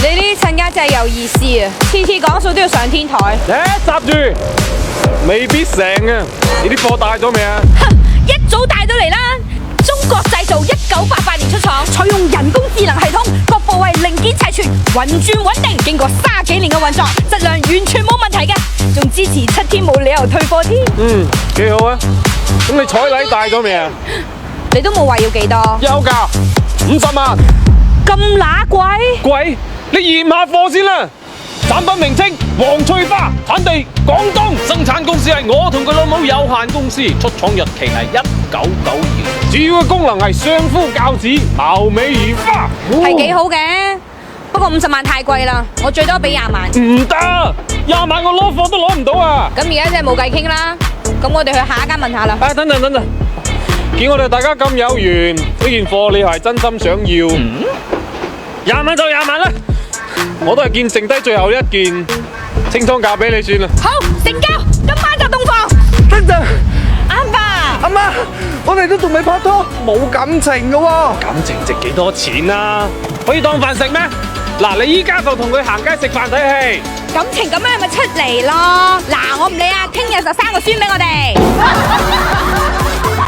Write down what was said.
你啲親家真係有意思啊！次次講數都要上天台。閘住，未必成啊！你啲貨帶咗未啊？哼，一早帶到嚟啦！中國製造1988年出廠，採用人工智能系統，各部位零件齊全，運轉穩定。經過30幾年嘅運作，質量完全冇問題嘅，仲支持7天冇理由退貨添。幾好啊！咁你彩禮帶咗未啊？你都冇話要幾多？有價50萬。咁乸貴？貴？你驗下貨先啦。產品名稱黃翠花，產地廣東，生產公司係我同佢老母有限公司，出廠日期係1992。主要嘅功能係相夫教子，貌美如花。係幾好嘅，不過50萬太貴啦，我最多俾20萬。唔得，20萬我攞貨都攞唔到啊！咁而家真係冇計傾啦，咁我哋去下一間問下啦。等陣，見我哋大家咁有緣，呢件貨你係真心想要，20萬就20萬啦。我都係見剩低最後一件，清倉價俾你算啦。好，成交，今晚就洞房。等陣，阿爸，阿媽，我哋都仲未拍拖，冇感情噶喎。感情值幾多錢啊？可以當飯食咩？嗱，你依家就同佢行街食飯睇戲。感情咁樣咪出嚟咯。嗱，我唔理啊，聽日就生個孫俾我哋。